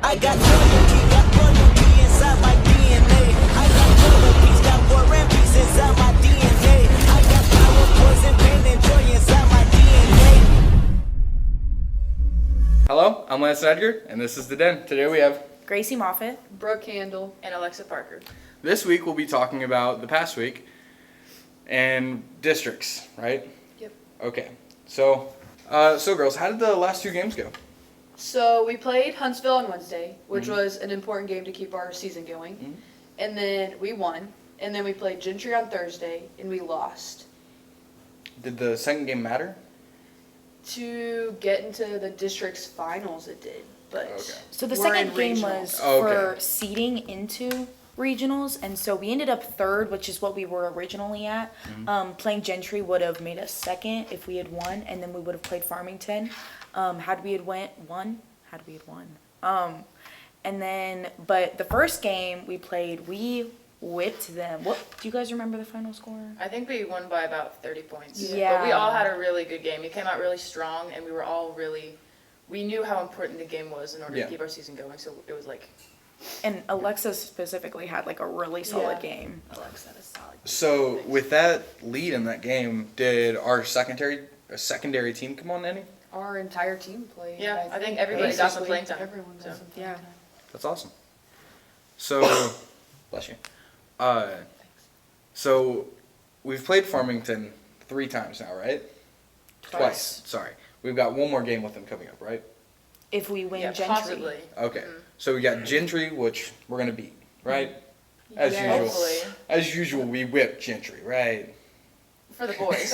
I got loyalty, got royalty inside my DNA. I got loyalty, got war and peace inside my DNA. I got power, poison, pain, and joy inside my DNA. Hello, I'm Lance Edgar, and this is The Den. Today we have Gracie Moffitt, Brooke Handel, and Alexa Parker. This week we'll be talking about the past week and districts, right? Yep. Okay. So girls, how did the last two games go? So we played Huntsville on Wednesday, which was an important game to keep our season going. And then we won. And then we played Gentry on Thursday, and we lost. Did the second game matter? To get into the district's finals, it did. But Okay. So the we're in second game regionals. was Oh, for okay. seeding into regionals, and so we ended up third, which is what we were originally at. Playing Gentry would have made us second if we had won, and then we would have played Farmington. Had we won. And then, but the first game we played, we whipped them. What do you guys remember the final score? I think we won by about 30 points. Yeah. But we all had a really good game. We came out really strong, and we knew how important the game was in order Yeah. to keep our season going. So it was like, And Alexa specifically had like a really solid Yeah. game. Alexa had a solid. So with that lead in that game, did our secondary team come on any? Our entire team played. Yeah, I think everybody got some Basically, playing time, Everyone got so. some playing Yeah. time. That's awesome. So, bless you. So we've played Farmington 3 times now, right? Twice. Sorry. We've got one more game with them coming up, right? If we win yeah, Gentry. possibly. Okay. So we got Gentry, which we're gonna beat, right? As Yeah. usual. Hopefully. As usual, we whip Gentry, right? For the boys.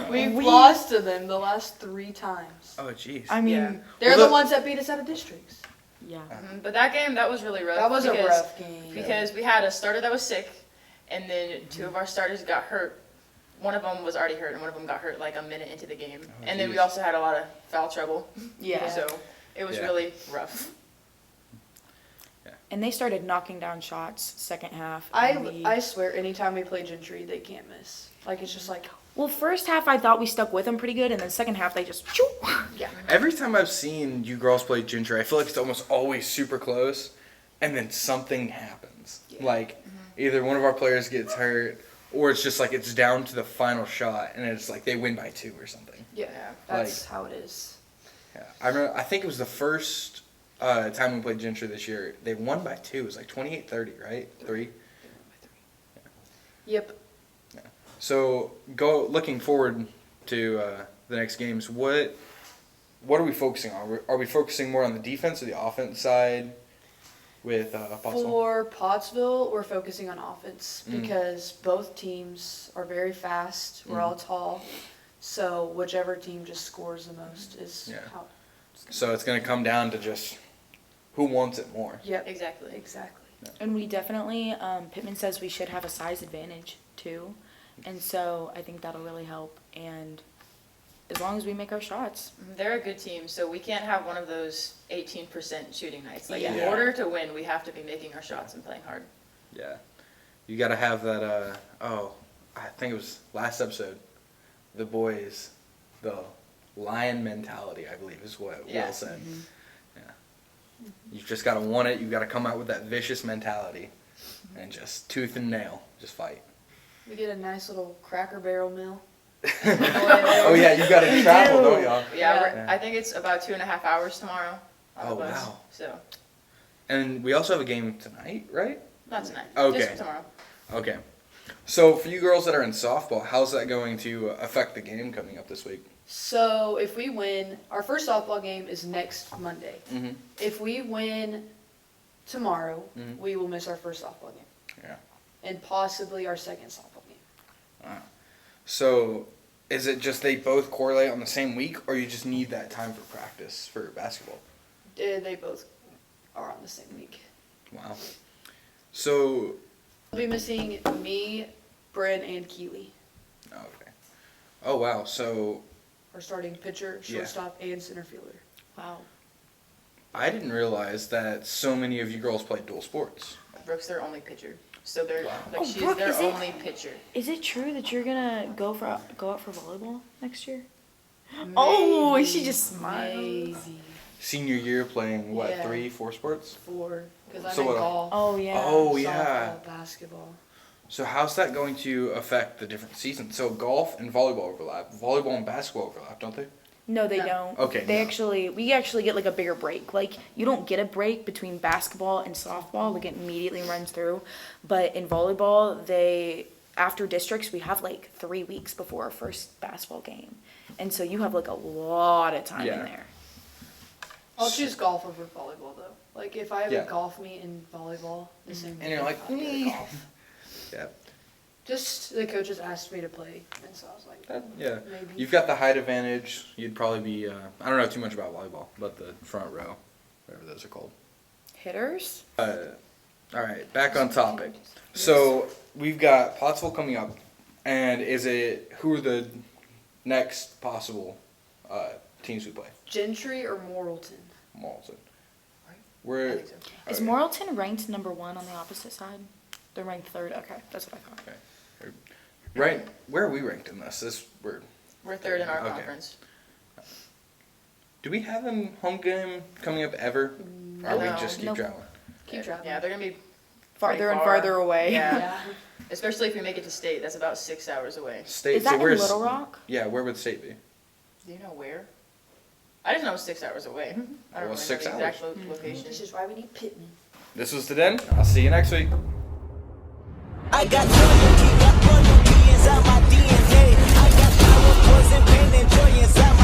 We've lost to them the last 3 times. Oh, jeez. I mean, Yeah. They're Well, the the- ones that beat us out of districts. yeah. But that game, that was really rough. That was a because- rough game. Because we had a starter that was sick, and then 2 of our starters got hurt. One of them was already hurt, and one of them got hurt like a minute into the game. Oh, And then we geez. also had a lot of foul trouble. Yeah. So it was Yeah. really rough. And they started knocking down shots second half. and we- I swear, anytime we play Gentry, they can't miss. Like, it's just like, Well, first half I thought we stuck with them pretty good, and then second half they just. Choo! yeah. Every time I've seen you girls play Gentry, I feel like it's almost always super close, and then something happens. Like, either one of our players gets hurt, or it's just like it's down to the final shot, and it's like they win by 2 or something. Yeah, that's how it is. Yeah, I remember. I think it was the first time we played Gentry this year. They won by 2. It was like 28-30, right? 3. Yep. So looking forward to the next games. What are we focusing on? Are we focusing more on the defense or the offense side with Pottsville? For Pottsville, we're focusing on offense because both teams are very fast. We're all tall. So whichever team just scores the most is Yeah. how. So it's going to come down to just who wants it more. Yep. Exactly. Exactly. And we definitely, Pittman says we should have a size advantage too, and so I think that'll really help. And as long as we make our shots, They're a good team, so we can't have one of those 18% shooting nights. Like, in Yeah. order to win, we have to be making our shots and playing hard. Yeah. You got to have that, I think it was last episode, the boys, the lion mentality, I believe is what Yeah. Will said. Yeah. You've just got to want it. You've got to come out with that vicious mentality and just tooth and nail, just fight. We get a nice little Cracker Barrel meal. Oh, yeah, you got to travel, don't y'all? Yeah, Yeah. I think it's about 2.5 hours tomorrow on Oh, the bus. wow. So, And we also have a game tonight, right? not tonight. Okay. Just tomorrow. Okay. So for you girls that are in softball, how's that going to affect the game coming up this week? So if we win, our first softball game is next Monday. Mm-hmm. If we win tomorrow, Mhm. we will miss our first softball game. Yeah. And possibly our second softball game. So is it just they both correlate on the same week, or you just need that time for practice for basketball? They both are on the same week. Wow. So, I'll be missing me, Bryn, and Keeley. okay. Oh, wow. So Our starting pitcher, Yeah. shortstop, and center fielder. wow. I didn't realize that so many of you girls played dual sports. Brooke's their only pitcher. So they're Wow. like Oh, she's Brooke, their is it- only pitcher. Is it true that you're gonna go out for volleyball next year? Oh, Maybe. she just smiled. Maybe Senior year playing what, Yeah. 3, 4 sports? 4, because I'm So in what- golf. Oh yeah. Oh yeah. Softball, basketball. So how's that going to affect the different seasons? So golf and volleyball overlap. Volleyball and basketball overlap, don't they? No, they No. don't. Okay, They no. we actually get like a bigger break. Like you don't get a break between basketball and softball. Like it immediately runs through. But in volleyball, after districts, we have like 3 weeks before our first basketball game. And so you have like a lot of time Yeah. in there. I'll choose golf over volleyball though. Like if I have Yeah. a golf meet in volleyball, the same. And you're like, I'll go to "Nee." golf. Yeah. Just the coaches asked me to play, and so I was like, Yeah. maybe. You've got the height advantage. You'd probably be, I don't know too much about volleyball, but the front row, whatever those are called. Hitters? All right, back on topic. So we've got Pottsville coming up, and who are the next possible teams we play? Gentry or Morrilton. Morrilton. I We're think so. Is okay. Morrilton ranked number 1 on the opposite side? They're ranked 3rd. Okay, that's what I thought. Okay. Right. Where are we ranked in this? We're. We're third in our Okay. conference. Do we have a home game coming up ever? Or we No. just keep Nope. traveling? Keep traveling. Yeah, they're gonna be Farther and far. farther away. Yeah. Yeah. especially if we make it to state. That's about 6 hours away. State. Is that so in where's Little Rock? Yeah, where would state be? Do you know where? I just know it's 6 hours away. I don't Well, really 6 know the exact hours. location. This is why we need Pittman. This was the Den. I'll see you next week. I got loyalty inside my DNA. I got power, poison, pain, and joy inside my